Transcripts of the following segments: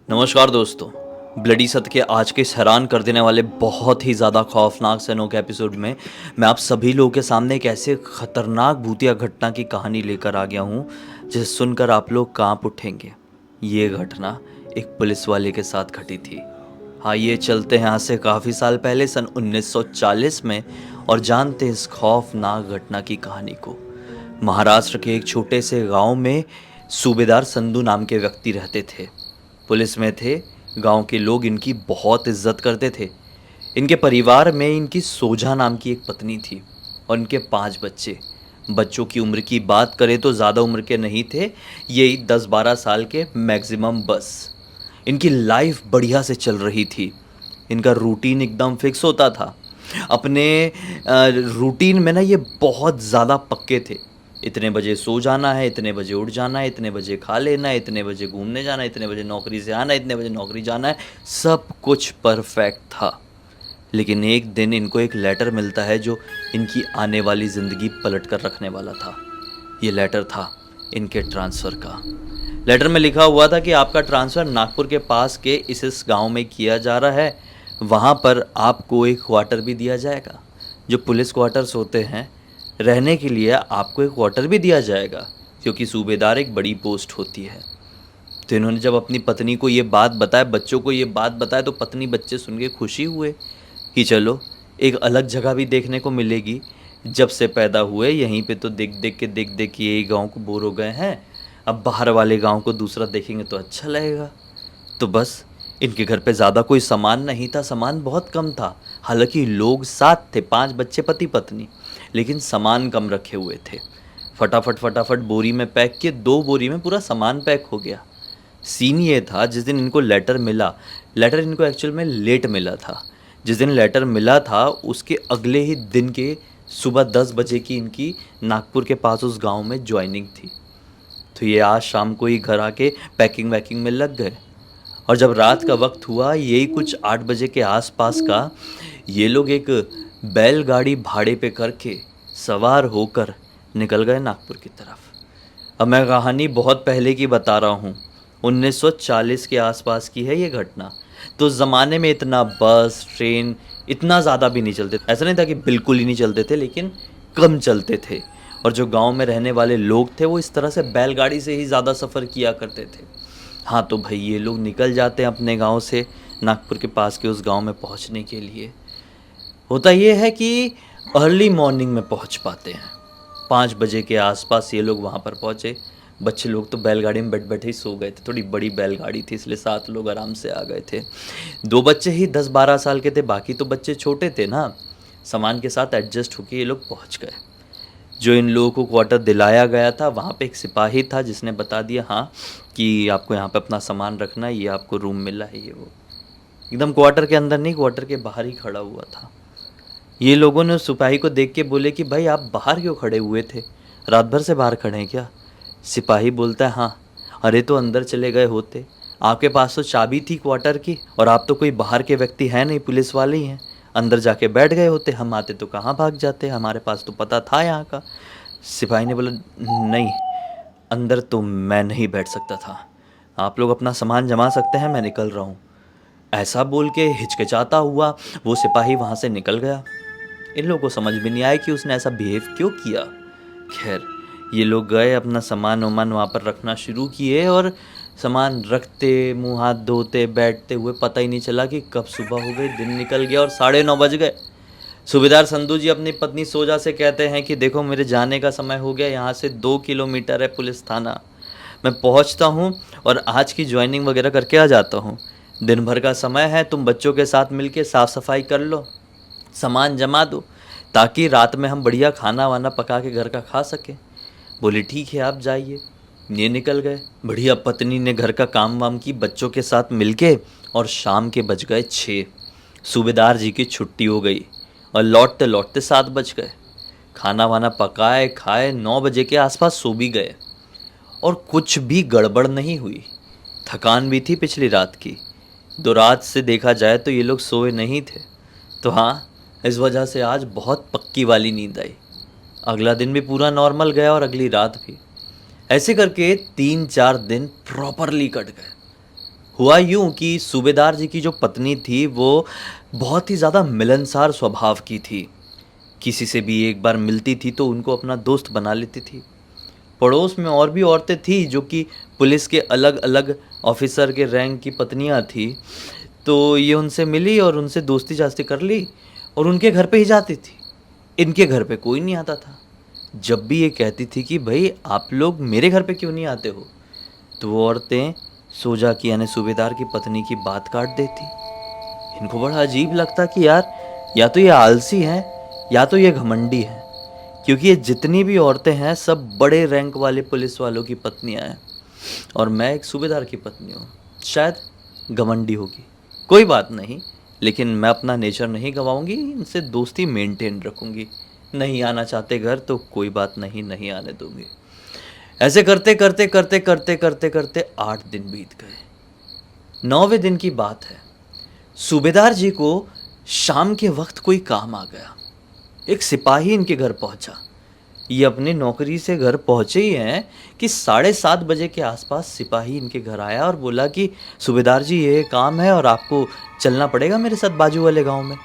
नमस्कार दोस्तों। ब्लडी सत्य के आज के इस हैरान कर देने वाले बहुत ही ज़्यादा खौफनाक से अनोखे एपिसोड में मैं आप सभी लोगों के सामने एक ऐसे खतरनाक भूतिया घटना की कहानी लेकर आ गया हूँ जिसे सुनकर आप लोग कांप उठेंगे। ये घटना एक पुलिस वाले के साथ घटी थी। हाँ, ये चलते हैं आज से काफ़ी साल पहले सन 1940 में और जानते हैं इस खौफनाक घटना की कहानी को। महाराष्ट्र के एक छोटे से गांव में सूबेदार संधू नाम के व्यक्ति रहते थे। पुलिस में थे। गांव के लोग इनकी बहुत इज्जत करते थे। इनके परिवार में इनकी सोझा नाम की एक पत्नी थी और इनके 5 बच्चे। बच्चों की उम्र की बात करें तो ज़्यादा उम्र के नहीं थे, यही 10-12 साल के मैक्सिमम बस। इनकी लाइफ बढ़िया से चल रही थी। इनका रूटीन एकदम फिक्स होता था। अपने रूटीन में ना ये बहुत ज़्यादा पक्के थे। इतने बजे सो जाना है, इतने बजे उठ जाना है, इतने बजे खा लेना है, इतने बजे घूमने जाना है, इतने बजे नौकरी से आना है, इतने बजे नौकरी जाना है। सब कुछ परफेक्ट था। लेकिन एक दिन इनको एक लेटर मिलता है जो इनकी आने वाली ज़िंदगी पलट कर रखने वाला था। ये लेटर था इनके ट्रांसफ़र का। लेटर में लिखा हुआ था कि आपका ट्रांसफ़र नागपुर के पास के इस गांव में किया जा रहा है। वहाँ पर आपको एक क्वार्टर भी दिया जाएगा। जो पुलिस क्वार्टर्स होते हैं, रहने के लिए आपको एक क्वार्टर भी दिया जाएगा, क्योंकि सूबेदार एक बड़ी पोस्ट होती है। तो इन्होंने जब अपनी पत्नी को ये बात बताया, बच्चों को ये बात बताया, तो पत्नी बच्चे सुन के खुशी हुए कि चलो एक अलग जगह भी देखने को मिलेगी। जब से पैदा हुए यहीं पे तो देख देख के यही गांव को बोर हो गए हैं। अब बाहर वाले गांव को दूसरा देखेंगे तो अच्छा लगेगा। तो बस इनके घर पे ज़्यादा कोई सामान नहीं था, सामान बहुत कम था। हालांकि लोग 7 थे, 5 बच्चे पति पत्नी, लेकिन सामान कम रखे हुए थे। फटाफट बोरी में पैक किए। 2 बोरी में पूरा सामान पैक हो गया। सीन ये था, जिस दिन इनको लेटर मिला, लेटर इनको एक्चुअल में लेट मिला था। जिस दिन लेटर मिला था उसके अगले ही दिन के सुबह 10 बजे की इनकी नागपुर के पास उस गांव में ज्वाइनिंग थी। तो ये आज शाम को ही घर आके पैकिंग वैकिंग में लग गए। और जब रात का वक्त हुआ, यही कुछ 8 बजे के आसपास का, ये लोग एक बैलगाड़ी भाड़े पे करके सवार होकर निकल गए नागपुर की तरफ। अब मैं कहानी बहुत पहले की बता रहा हूँ, 1940 के आसपास की है ये घटना। तो उस ज़माने में इतना बस ट्रेन इतना ज़्यादा भी नहीं चलते। ऐसा नहीं था कि बिल्कुल ही नहीं चलते थे, लेकिन कम चलते थे। और जो गांव में रहने वाले लोग थे वो इस तरह से बैलगाड़ी से ही ज़्यादा सफ़र किया करते थे। हाँ, तो भाई ये लोग निकल जाते हैं अपने गांव से नागपुर के पास के उस गांव में पहुंचने के लिए। होता ये है कि अर्ली मॉर्निंग में पहुंच पाते हैं। 5 बजे के आसपास ये लोग वहाँ पर पहुँचे। बच्चे लोग तो बैलगाड़ी में बैठ बैठे ही सो गए थे। थोड़ी बड़ी बैलगाड़ी थी इसलिए 7 लोग आराम से आ गए थे। 2 बच्चे ही 10-12 साल के थे, बाकी तो बच्चे छोटे थे ना। सामान के साथ एडजस्ट होके ये लोग पहुँच गए। जो इन लोगों को क्वार्टर दिलाया गया था, वहाँ पे एक सिपाही था जिसने बता दिया हाँ कि आपको यहाँ पे अपना सामान रखना है, ये आपको रूम मिला है। ये वो एकदम क्वार्टर के अंदर नहीं, क्वार्टर के बाहर ही खड़ा हुआ था। ये लोगों ने उस सिपाही को देख के बोले कि भाई आप बाहर क्यों खड़े हुए थे, रात भर से बाहर खड़े हैं क्या? सिपाही बोलता है हाँ। अरे तो अंदर चले गए होते, आपके पास तो चाबी थी क्वार्टर की, और आप तो कोई बाहर के व्यक्ति हैं नहीं, पुलिस वाले ही हैं। अंदर जाके बैठ गए होते, हम आते तो कहाँ भाग जाते, हमारे पास तो पता था यहाँ का। सिपाही ने बोला नहीं, अंदर तो मैं नहीं बैठ सकता था, आप लोग अपना सामान जमा सकते हैं, मैं निकल रहा हूँ। ऐसा बोल के हिचकिचाता हुआ वो सिपाही वहाँ से निकल गया। इन लोगों को समझ भी नहीं आया कि उसने ऐसा बिहेव क्यों किया। खैर, ये लोग गए, अपना सामान वामान वहाँ पर रखना शुरू किए, और सामान रखते, मुंह हाथ धोते, बैठते हुए पता ही नहीं चला कि कब सुबह हो गई, दिन निकल गया और 9:30 बज गए। सूबेदार संधू जी अपनी पत्नी सोजा से कहते हैं कि देखो मेरे जाने का समय हो गया, यहाँ से 2 किलोमीटर है पुलिस थाना, मैं पहुँचता हूँ और आज की ज्वाइनिंग वगैरह करके आ जाता हूँ। दिन भर का समय है, तुम बच्चों के साथ मिलके साफ़ सफाई कर लो, सामान जमा दो, ताकि रात में हम बढ़िया खाना वाना पका के घर का खा सकें। बोले ठीक है आप जाइए। ये निकल गए। बढ़िया पत्नी ने घर का काम वाम की बच्चों के साथ मिलके, और शाम के बज गए 6। सूबेदार जी की छुट्टी हो गई और लौटते लौटते 7 बज गए। खाना वाना पकाए खाए 9 बजे के आसपास सो भी गए, और कुछ भी गड़बड़ नहीं हुई। थकान भी थी पिछली रात की। 2 रात से देखा जाए तो ये लोग सोए नहीं थे। तो हाँ, इस वजह से आज बहुत पक्की वाली नींद आई। अगला दिन भी पूरा नॉर्मल गया और अगली रात भी। ऐसे करके 3-4 दिन प्रॉपरली कट गए। हुआ यूं कि सूबेदार जी की जो पत्नी थी वो बहुत ही ज़्यादा मिलनसार स्वभाव की थी। किसी से भी एक बार मिलती थी तो उनको अपना दोस्त बना लेती थी। पड़ोस में और भी औरतें थी जो कि पुलिस के अलग अलग ऑफिसर के रैंक की पत्नियां थी। तो ये उनसे मिली और उनसे दोस्ती जास्ती कर ली और उनके घर पे ही जाती थी। इनके घर पे कोई नहीं आता था। जब भी ये कहती थी कि भाई आप लोग मेरे घर पे क्यों नहीं आते हो, तो वो औरतें सोजा की यानी सूबेदार की पत्नी की बात काट देती। इनको बड़ा अजीब लगता कि यार या तो ये आलसी हैं या तो ये घमंडी हैं, क्योंकि ये जितनी भी औरतें हैं सब बड़े रैंक वाले पुलिस वालों की पत्नियां हैं और मैं एक सूबेदार की पत्नी हूँ। शायद घमंडी होगी, कोई बात नहीं, लेकिन मैं अपना नेचर नहीं गंवाऊंगी, इनसे दोस्ती मेंटेन रखूंगी। नहीं आना चाहते घर तो कोई बात नहीं, नहीं आने दूंगी। ऐसे करते करते करते करते करते करते 8 दिन बीत गए। 9वें दिन की बात है। सूबेदार जी को शाम के वक्त कोई काम आ गया। एक सिपाही इनके घर पहुंचा। ये अपनी नौकरी से घर पहुंचे ही हैं कि 7:30 बजे के आसपास सिपाही इनके घर आया और बोला कि सूबेदार जी ये काम है और आपको चलना पड़ेगा मेरे साथ बाजू वाले गांव में।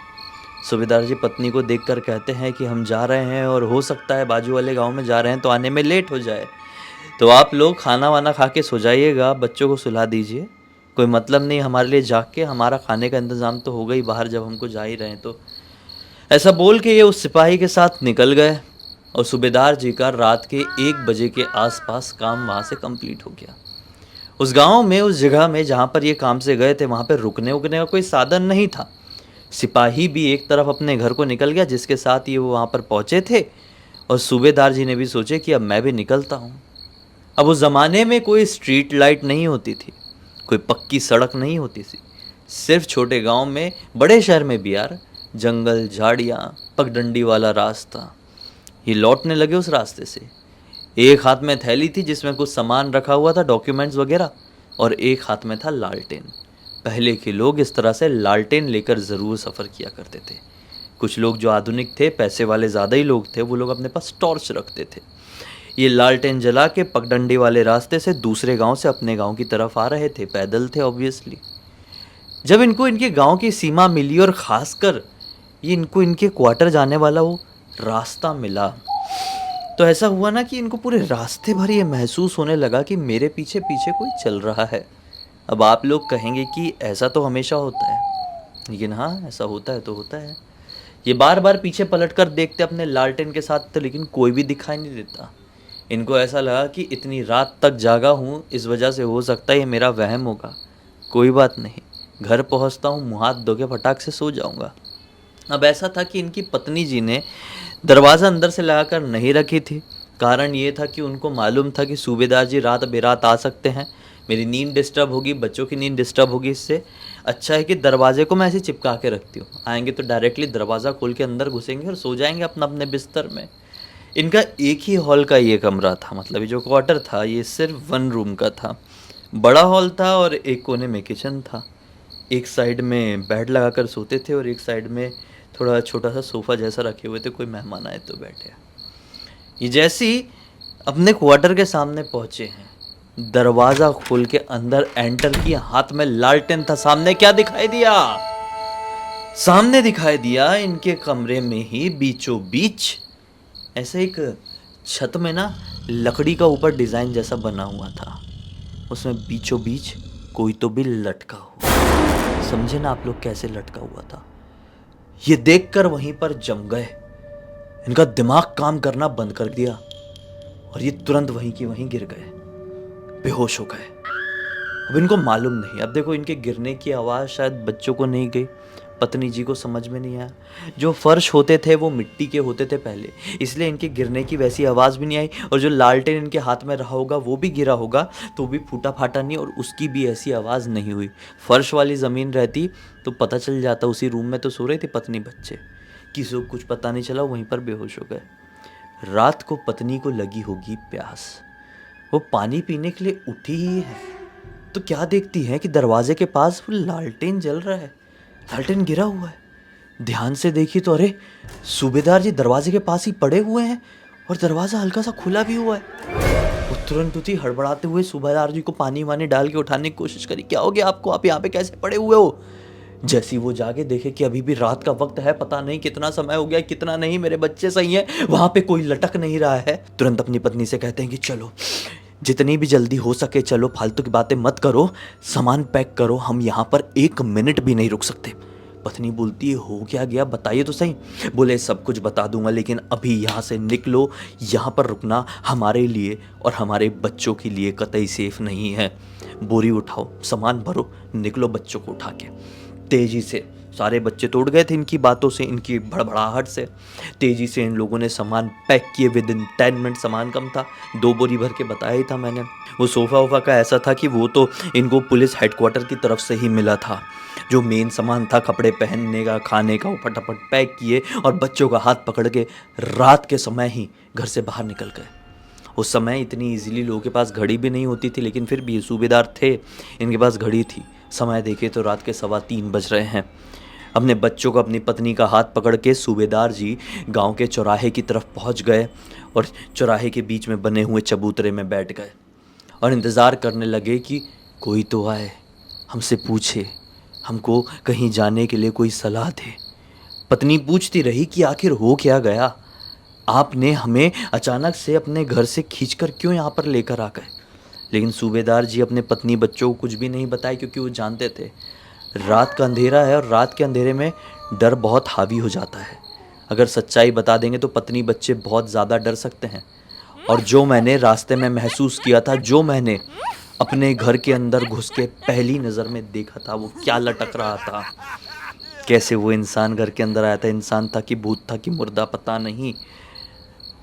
सूबेदार जी पत्नी को देखकर कहते हैं कि हम जा रहे हैं और हो सकता है बाजू वाले गांव में जा रहे हैं तो आने में लेट हो जाए, तो आप लोग खाना वाना खा के सो जाइएगा, बच्चों को सुला दीजिए, कोई मतलब नहीं हमारे लिए जाग के, हमारा खाने का इंतज़ाम तो होगा ही बाहर जब हमको जा ही रहे हैं तो। ऐसा बोल के ये उस सिपाही के साथ निकल गए और सूबेदार जी का रात के 1 बजे के आसपास काम वहाँ से कंप्लीट हो गया। उस गांव में, उस जगह में जहाँ पर ये काम से गए थे, वहाँ पर रुकने उकने का कोई साधन नहीं था। सिपाही भी एक तरफ अपने घर को निकल गया जिसके साथ ये वो वहाँ पर पहुँचे थे और सूबेदार जी ने भी सोचे कि अब मैं भी निकलता हूँ। अब उस ज़माने में कोई स्ट्रीट लाइट नहीं होती थी, कोई पक्की सड़क नहीं होती थी, सिर्फ छोटे गांव में, बड़े शहर में भी यार जंगल, झाड़ियाँ, पगडंडी वाला रास्ता। ये लौटने लगे उस रास्ते से। एक हाथ में थैली थी जिसमें कुछ सामान रखा हुआ था, डॉक्यूमेंट्स वगैरह, और एक हाथ में था लालटेन। पहले के लोग इस तरह से लालटेन लेकर ज़रूर सफ़र किया करते थे। कुछ लोग जो आधुनिक थे, पैसे वाले ज़्यादा ही लोग थे, वो लोग अपने पास टॉर्च रखते थे। ये लालटेन जला के पगडंडी वाले रास्ते से दूसरे गांव से अपने गांव की तरफ आ रहे थे, पैदल थे ऑब्वियसली। जब इनको इनके गांव की सीमा मिली और ख़ासकर ये इनको इनके क्वार्टर जाने वाला वो रास्ता मिला, तो ऐसा हुआ ना कि इनको पूरे रास्ते भर ये महसूस होने लगा कि मेरे पीछे पीछे कोई चल रहा है। अब आप लोग कहेंगे कि ऐसा तो हमेशा होता है, लेकिन हाँ, ऐसा होता है तो होता है। ये बार बार पीछे पलट कर देखते अपने लालटेन के साथ, तो लेकिन कोई भी दिखाई नहीं देता। इनको ऐसा लगा कि इतनी रात तक जागा हूँ, इस वजह से हो सकता है ये मेरा वहम होगा। कोई बात नहीं, घर पहुँचता हूँ, मुँह हाथ धो के फटाक से सो जाऊँगा। अब ऐसा था कि इनकी पत्नी जी ने दरवाज़ा अंदर से लगाकर नहीं रखी थी। कारण ये था कि उनको मालूम था कि सूबेदार जी रात बेरात आ सकते हैं, मेरी नींद डिस्टर्ब होगी, बच्चों की नींद डिस्टर्ब होगी। इससे अच्छा है कि दरवाजे को मैं ऐसे चिपका के रखती हूँ, आएंगे तो डायरेक्टली दरवाज़ा खोल के अंदर घुसेंगे और सो जाएंगे अपना अपने बिस्तर में। इनका एक ही हॉल का ये कमरा था, मतलब ये जो क्वार्टर था ये सिर्फ 1 रूम का था। बड़ा हॉल था और एक कोने में किचन था। एक साइड में बेड लगाकर सोते थे और एक साइड में थोड़ा छोटा सा सोफ़ा जैसा रखे हुए थे, कोई मेहमान आए तो बैठे। ये जैसे ही अपने क्वार्टर के सामने पहुँचे हैं, दरवाज़ा खोल के अंदर एंटर किया, हाथ में लालटेन था। सामने क्या दिखाई दिया? सामने दिखाई दिया इनके कमरे में ही बीचों बीच ऐसे एक छत में ना लकड़ी का ऊपर डिज़ाइन जैसा बना हुआ था, उसमें बीचों बीच कोई तो भी लटका हुआ। समझे ना आप लोग कैसे लटका हुआ था? ये देखकर वहीं पर जम गए, इनका दिमाग काम करना बंद कर दिया और ये तुरंत वहीं की वहीं गिर गए, बेहोश हो गए। अब इनको मालूम नहीं, अब देखो इनके गिरने की आवाज़ शायद बच्चों को नहीं गई, पत्नी जी को समझ में नहीं आया। जो फर्श होते थे वो मिट्टी के होते थे पहले, इसलिए इनके गिरने की वैसी आवाज़ भी नहीं आई। और जो लालटेन इनके हाथ में रहा होगा वो भी गिरा होगा तो भी फूटा फाटा नहीं और उसकी भी ऐसी आवाज़ नहीं हुई। फर्श वाली ज़मीन रहती तो पता चल जाता, उसी रूम में तो सो रही थी पत्नी बच्चे, किसी को कुछ पता नहीं चला, वहीं पर बेहोश हो गए। रात को पत्नी को लगी होगी प्यास, वो पानी पीने के लिए उठी ही है तो क्या देखती है कि दरवाजे के पास वो लालटेन जल रहा है, लालटेन गिरा हुआ है। ध्यान से देखी तो अरे सूबेदार जी दरवाजे के पास ही पड़े हुए हैं और दरवाज़ा हल्का सा खुला भी हुआ है। वो तुरंत उठी, हड़बड़ाते हुए सूबेदार जी को पानी वानी डाल के उठाने की कोशिश करी। क्या हो गया आपको, आप यहाँ पे कैसे पड़े हुए हो? जैसे ही वो जाके देखे कि अभी भी रात का वक्त है, पता नहीं कितना समय हो गया, कितना नहीं, मेरे बच्चे सही हैं, वहां पे कोई लटक नहीं रहा है। तुरंत अपनी पत्नी से कहते हैं कि चलो, जितनी भी जल्दी हो सके चलो, फालतू की बातें मत करो, सामान पैक करो, हम यहाँ पर 1 मिनट भी नहीं रुक सकते। पत्नी बोलती है हो क्या गया, बताइए तो सही। बोले सब कुछ बता दूंगा, लेकिन अभी यहाँ से निकलो, यहाँ पर रुकना हमारे लिए और हमारे बच्चों के लिए कतई सेफ नहीं है। बोरी उठाओ, सामान भरो, निकलो बच्चों को उठा के। तेजी से, सारे बच्चे तो उड़ गए थे इनकी बातों से, इनकी भड़बड़ाहट से। तेजी से इन लोगों ने सामान पैक किए। विद इन 10 मिनट, सामान कम था, 2 बोरी भर के बताया ही था मैंने। वो सोफ़ा वोफा का ऐसा था कि वो तो इनको पुलिस हेडक्वार्टर की तरफ से ही मिला था। जो मेन सामान था कपड़े पहनने का, खाने का, वो फटाफट पैक किए और बच्चों का हाथ पकड़ के रात के समय ही घर से बाहर निकल गए। उस समय इतनी इजीली लोगों के पास घड़ी भी नहीं होती थी, लेकिन फिर भी ये सूबेदार थे, इनके पास घड़ी थी। समय देखे तो रात के 3:15 बज रहे हैं। अपने बच्चों को, अपनी पत्नी का हाथ पकड़ के सूबेदार जी गांव के चौराहे की तरफ पहुंच गए और चौराहे के बीच में बने हुए चबूतरे में बैठ गए और इंतज़ार करने लगे कि कोई तो आए, हमसे पूछे, हमको कहीं जाने के लिए कोई सलाह दे। पत्नी पूछती रही कि आखिर हो क्या गया, आपने हमें अचानक से अपने घर से खींचकर क्यों यहाँ पर लेकर आ गए? लेकिन सूबेदार जी अपने पत्नी बच्चों को कुछ भी नहीं बताए, क्योंकि वो जानते थे रात का अंधेरा है और रात के अंधेरे में डर बहुत हावी हो जाता है। अगर सच्चाई बता देंगे तो पत्नी बच्चे बहुत ज़्यादा डर सकते हैं। और जो मैंने रास्ते में महसूस किया था, जो मैंने अपने घर के अंदर घुस के पहली नज़र में देखा था, वो क्या लटक रहा था, कैसे वो इंसान घर के अंदर आया था, इंसान था कि भूत था कि मुर्दा, पता नहीं,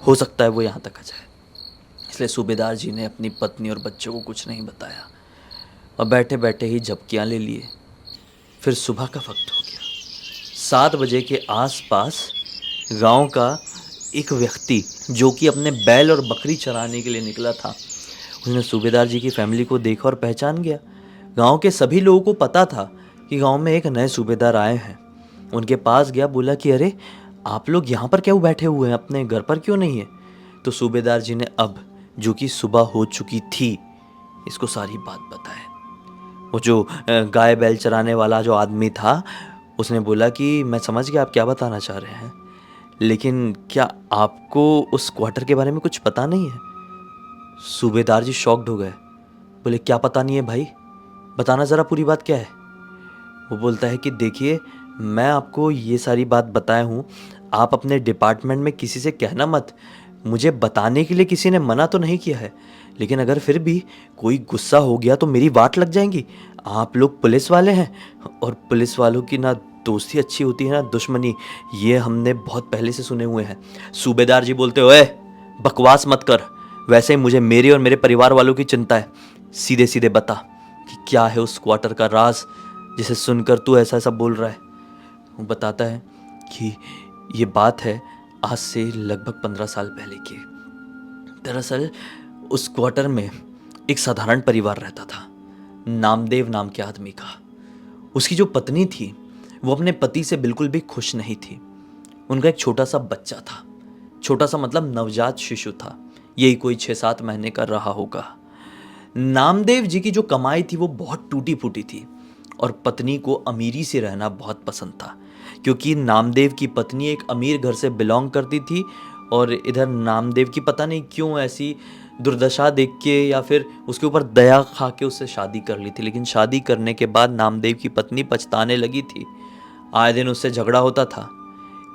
हो सकता है वो यहाँ तक आ जाए। इसलिए सूबेदार जी ने अपनी पत्नी और बच्चों को कुछ नहीं बताया और बैठे बैठे ही झपकियाँ ले लिए। फिर सुबह का वक्त हो गया। 7 बजे के आसपास गांव का एक व्यक्ति, जो कि अपने बैल और बकरी चराने के लिए निकला था, उसने सूबेदार जी की फैमिली को देखा और पहचान गया। गांव के सभी लोगों को पता था कि गांव में एक नए सूबेदार आए हैं। उनके पास गया, बोला कि अरे आप लोग यहाँ पर क्यों बैठे हुए हैं, अपने घर पर क्यों नहीं है? तो सूबेदार जी ने अब, जो कि सुबह हो चुकी थी, इसको सारी बात बताए। वो जो गाय बैल चराने वाला जो आदमी था, उसने बोला कि मैं समझ गया आप क्या बताना चाह रहे हैं, लेकिन क्या आपको उस क्वार्टर के बारे में कुछ पता नहीं है? सूबेदार जी शॉक्ड हो गए, बोले क्या पता नहीं है भाई, बताना ज़रा पूरी बात क्या है। वो बोलता है कि देखिए, मैं आपको ये सारी बात बताया हूँ, आप अपने डिपार्टमेंट में किसी से कहना मत, मुझे बताने के लिए किसी ने मना तो नहीं किया है, लेकिन अगर फिर भी कोई गुस्सा हो गया तो मेरी वाट लग जाएंगी। आप लोग पुलिस वाले हैं और पुलिस वालों की ना दोस्ती अच्छी होती है ना दुश्मनी, ये हमने बहुत पहले से सुने हुए हैं। सूबेदार जी बोलते, ओए बकवास मत कर, वैसे ही मुझे मेरे और मेरे परिवार वालों की चिंता है, सीधे सीधे बता कि क्या है उस क्वार्टर का राज जिसे सुनकर तू ऐसा ऐसा बोल रहा है। वो बताता है कि ये बात है आज से लगभग 15 साल पहले की। दरअसल उस क्वार्टर में एक साधारण परिवार रहता था, नामदेव नाम के आदमी का। उसकी जो पत्नी थी, वो अपने पति से बिल्कुल भी खुश नहीं थी। उनका एक छोटा सा बच्चा था, छोटा सा मतलब नवजात शिशु था, यही कोई 6-7 महीने का रहा होगा। नामदेव जी की जो कमाई थी वो बहुत टूटी फूटी थी और पत्नी को अमीरी से रहना बहुत पसंद था, क्योंकि नामदेव की पत्नी एक अमीर घर से बिलोंग करती थी और इधर नामदेव की पता नहीं क्यों ऐसी दुर्दशा देख के या फिर उसके ऊपर दया खा के उससे शादी कर ली थी। लेकिन शादी करने के बाद नामदेव की पत्नी पछताने लगी थी, आए दिन उससे झगड़ा होता था।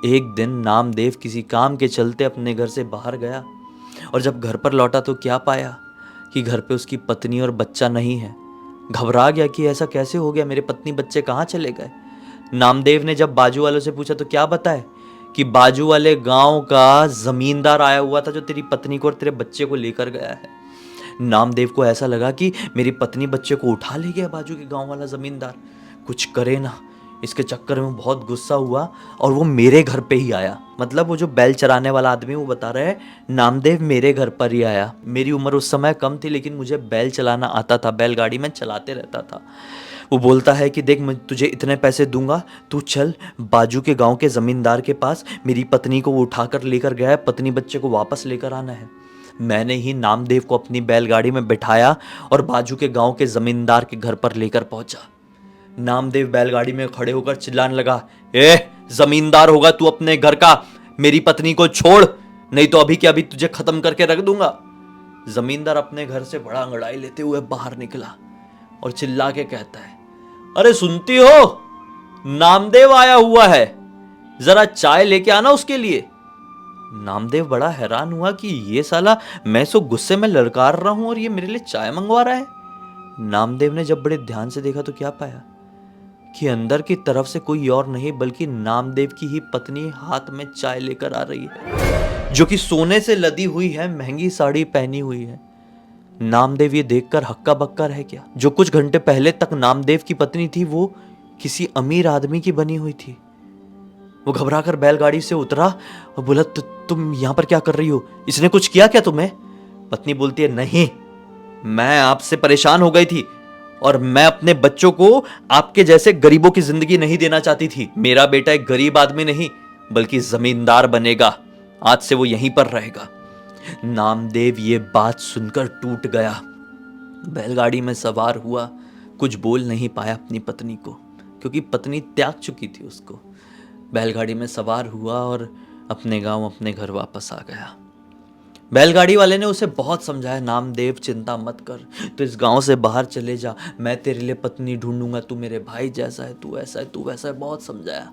एक दिन नामदेव किसी काम के चलते अपने घर से बाहर गया और जब घर पर लौटा तो क्या पाया कि घर पे उसकी पत्नी और बच्चा नहीं है। घबरा गया कि ऐसा कैसे हो गया, मेरे पत्नी बच्चे कहाँ चले गए। नामदेव ने जब बाजू वालों से पूछा तो क्या बताए कि बाजू वाले गांव का जमींदार आया हुआ था जो तेरी पत्नी को और तेरे बच्चे को लेकर गया है। नामदेव को ऐसा लगा कि मेरी पत्नी बच्चे को उठा ले गया बाजू के गांव वाला जमींदार, कुछ करे ना। इसके चक्कर में बहुत गुस्सा हुआ और वो मेरे घर पे ही आया। मतलब वो जो बैल चराने वाला आदमी, वो बता रहा है नामदेव मेरे घर पर ही आया। मेरी उम्र उस समय कम थी, लेकिन मुझे बैल चलाना आता था, बैलगाड़ी में चलाते रहता था। वो बोलता है कि देख, मैं तुझे इतने पैसे दूंगा, तू चल बाजू के गांव के ज़मींदार के पास, मेरी पत्नी को वो उठाकर लेकर गया है, पत्नी बच्चे को वापस लेकर आना है। मैंने ही नामदेव को अपनी बैलगाड़ी में बिठाया और बाजू के गांव के जमींदार के घर पर लेकर पहुंचा। नामदेव बैलगाड़ी में खड़े होकर चिल्लाने लगा, जमींदार होगा तू अपने घर का, मेरी पत्नी को छोड़, नहीं तो अभी के अभी तुझे खत्म करके रख दूंगा। जमींदार अपने घर से बड़ा अंगड़ाई लेते हुए बाहर निकला और चिल्ला के कहता है, अरे सुनती हो, नामदेव आया हुआ है, जरा चाय लेके आना उसके लिए। नामदेव बड़ा हैरान हुआ कि ये साला मैं सो गुस्से में ललकार रहा हूं और ये मेरे लिए चाय मंगवा रहा है। नामदेव ने जब बड़े ध्यान से देखा तो क्या पाया कि अंदर की तरफ से कोई और नहीं बल्कि नामदेव की ही पत्नी हाथ में चाय लेकर आ रही है, जो कि सोने से लदी हुई है, महंगी साड़ी पहनी हुई है। नामदेव ये देखकर हक्का बक्का रह गया। जो कुछ घंटे पहले तक नामदेव की पत्नी थी वो किसी अमीर आदमी की बनी हुई थी। वो घबराकर बैलगाड़ी से उतरा और बोला, तुम यहां पर क्या कर रही हो? इसने कुछ किया क्या तुम्हें? पत्नी बोलती है, नहीं, मैं आपसे परेशान हो गई थी और मैं अपने बच्चों को आपके जैसे गरीबों की जिंदगी नहीं देना चाहती थी। मेरा बेटा एक गरीब आदमी नहीं बल्कि जमींदार बनेगा, आज से वो यहीं पर रहेगा। नामदेव ये बात सुनकर टूट गया, बैलगाड़ी में सवार हुआ, कुछ बोल नहीं पाया अपनी पत्नी को क्योंकि पत्नी त्याग चुकी थी उसको। बैलगाड़ी में सवार हुआ और अपने गांव अपने घर वापस आ गया। बैलगाड़ी वाले ने उसे बहुत समझाया, नामदेव चिंता मत कर, तो इस गांव से बाहर चले जा, मैं तेरे लिए पत्नी ढूंढूंगा, तू मेरे भाई जैसा है, तू ऐसा है, तू वैसा है, बहुत समझाया।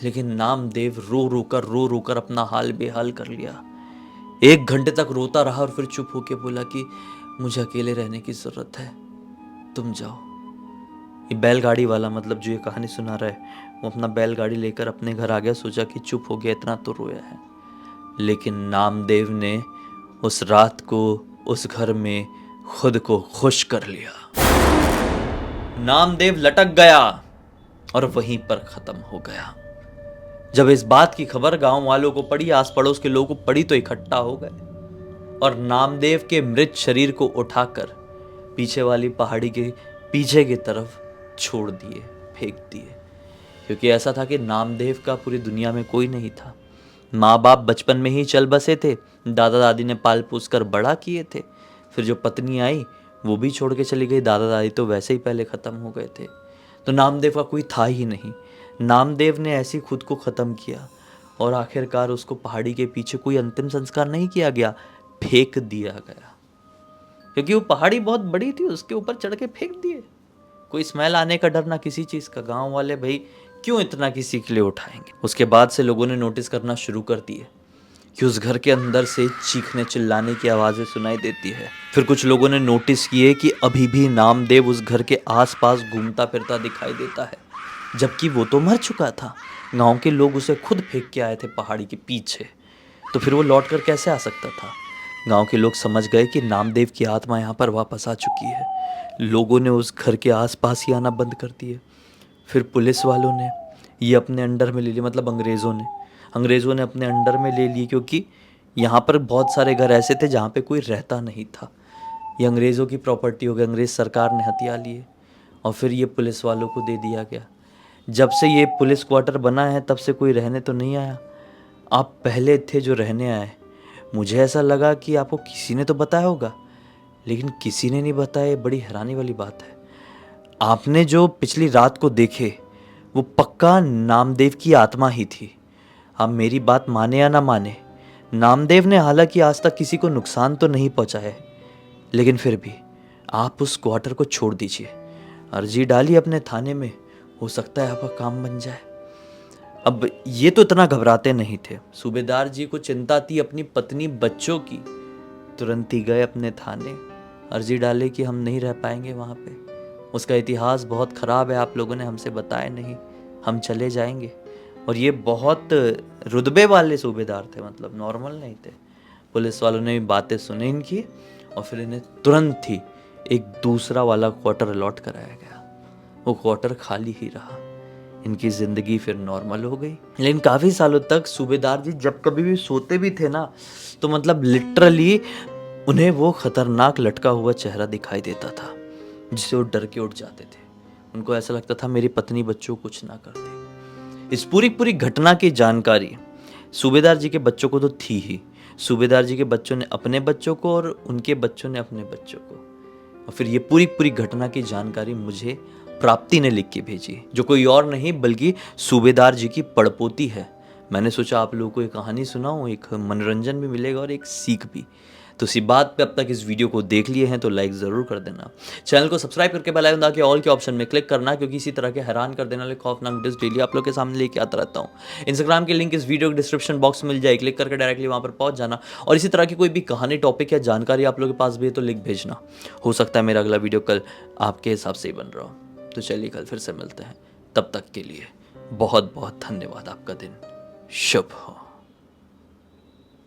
लेकिन नामदेव रो रो कर अपना हाल बेहाल कर लिया। 1 घंटे तक रोता रहा और फिर चुप होके बोला कि मुझे अकेले रहने की जरूरत है, तुम जाओ। ये बैलगाड़ी वाला मतलब जो ये कहानी सुना रहा है वो अपना बैलगाड़ी लेकर अपने घर आ गया। सोचा कि चुप हो गया, इतना तो रोया है। लेकिन नामदेव ने उस रात को उस घर में खुद को खुश कर लिया। नामदेव लटक गया और वहीं पर खत्म हो गया। जब इस बात की खबर गांव वालों को पड़ी, आस पड़ोस के लोगों को पड़ी, तो इकट्ठा हो गए और नामदेव के मृत शरीर को उठाकर पीछे वाली पहाड़ी के पीछे की तरफ छोड़ दिए, फेंक दिए। क्योंकि ऐसा था कि नामदेव का पूरी दुनिया में कोई नहीं था। माँ बाप बचपन में ही चल बसे थे, दादा दादी ने पाल पोस कर बड़ा किए थे। फिर जो पत्नी आई वो भी छोड़ के चली गई, दादा दादी तो वैसे ही पहले ख़त्म हो गए थे। तो नामदेव का कोई था ही नहीं। नामदेव ने ऐसी खुद को ख़त्म किया और आखिरकार उसको पहाड़ी के पीछे कोई अंतिम संस्कार नहीं किया गया, फेंक दिया गया। क्योंकि वो पहाड़ी बहुत बड़ी थी, उसके ऊपर चढ़ के फेंक दिए। कोई स्मेल आने का डर ना किसी चीज़ का। गांव वाले भाई क्यों इतना किसी के लिए उठाएंगे। उसके बाद से लोगों ने नोटिस करना शुरू कर दिए कि उस घर के अंदर से चीखने चिल्लाने की आवाज़ें सुनाई देती है। फिर कुछ लोगों ने नोटिस किए कि अभी भी नामदेव उस घर के आसपास घूमता फिरता दिखाई देता है, जबकि वो तो मर चुका था। गांव के लोग उसे खुद फेंक के आए थे पहाड़ी के पीछे, तो फिर वो लौट कर कैसे आ सकता था। गांव के लोग समझ गए कि नामदेव की आत्मा यहाँ पर वापस आ चुकी है। लोगों ने उस घर के आसपास ही आना बंद कर दिए। फिर पुलिस वालों ने ये अपने अंडर में ले लिया, मतलब अंग्रेज़ों ने अपने अंडर में ले लिए, क्योंकि यहाँ पर बहुत सारे घर ऐसे थे जहाँ पे कोई रहता नहीं था। ये अंग्रेज़ों की प्रॉपर्टी हो गई, अंग्रेज़ सरकार ने हथिया लिए और फिर ये पुलिस वालों को दे दिया गया। जब से ये पुलिस क्वार्टर बना है तब से कोई रहने तो नहीं आया। आप पहले थे जो रहने आए। मुझे ऐसा लगा कि आपको किसी ने तो बताया होगा, लेकिन किसी ने नहीं बताया। ये बड़ी हैरानी वाली बात है। आपने जो पिछली रात को देखे वो पक्का नामदेव की आत्मा ही थी। आप मेरी बात माने या ना माने, नामदेव ने हालांकि आज तक किसी को नुकसान तो नहीं पहुंचाया है, लेकिन फिर भी आप उस क्वार्टर को छोड़ दीजिए। अर्जी डालिए अपने थाने में, हो सकता है आपका काम बन जाए। अब ये तो इतना घबराते नहीं थे। सूबेदार जी को चिंता थी अपनी पत्नी बच्चों की। तुरंत ही गए अपने थाने, अर्जी डाले कि हम नहीं रह पाएंगे वहाँ पे, उसका इतिहास बहुत ख़राब है, आप लोगों ने हमसे बताया नहीं, हम चले जाएंगे। और ये बहुत रुतबे वाले सूबेदार थे, मतलब नॉर्मल नहीं थे। पुलिस वालों ने भी बातें सुनी इनकी और फिर इन्हें तुरंत ही एक दूसरा वाला क्वार्टर अलॉट कराया गया। वो क्वार्टर खाली ही रहा। इनकी ज़िंदगी फिर नॉर्मल हो गई। लेकिन काफ़ी सालों तक सूबेदार जी जब कभी भी सोते भी थे ना, तो मतलब लिटरली उन्हें वो खतरनाक लटका हुआ चेहरा दिखाई देता था जिससे वो डर के उठ जाते थे। उनको ऐसा लगता था मेरी पत्नी बच्चों को कुछ ना कर दे। इस पूरी घटना की जानकारी सूबेदार जी के बच्चों को तो थी ही, सूबेदार जी के बच्चों ने अपने बच्चों को और उनके बच्चों ने अपने बच्चों को, और फिर ये पूरी पूरी घटना की जानकारी मुझे प्राप्ति ने लिख के भेजी, जो कोई और नहीं बल्कि सूबेदार जी की पड़पोती है। मैंने सोचा आप लोगों को एक कहानी सुनाऊं, एक मनोरंजन भी मिलेगा और एक सीख भी। तो इसी बात पे अब तक इस वीडियो को देख लिए हैं तो लाइक ज़रूर कर देना, चैनल को सब्सक्राइब करके बेल आइकन दबा के ऑल के ऑप्शन में क्लिक करना, क्योंकि इसी तरह के हैरान कर देने वाले खौफनाक वीडियोस डेली आप लोग के सामने लेके आता रहता हूँ। इंस्टाग्राम की लिंक इस वीडियो के डिस्क्रिप्शन बॉक्स में मिल जाए, क्लिक करके डायरेक्टली वहाँ पर पहुँच जाना। और इसी तरह की कोई भी कहानी, टॉपिक या जानकारी आप लोगों के पास भी है तो लिंक भेजना। हो सकता है मेरा अगला वीडियो कल आपके हिसाब से ही बन रहा हो। तो चलिए कल फिर से मिलते हैं, तब तक के लिए बहुत बहुत धन्यवाद। आपका दिन शुभ हो।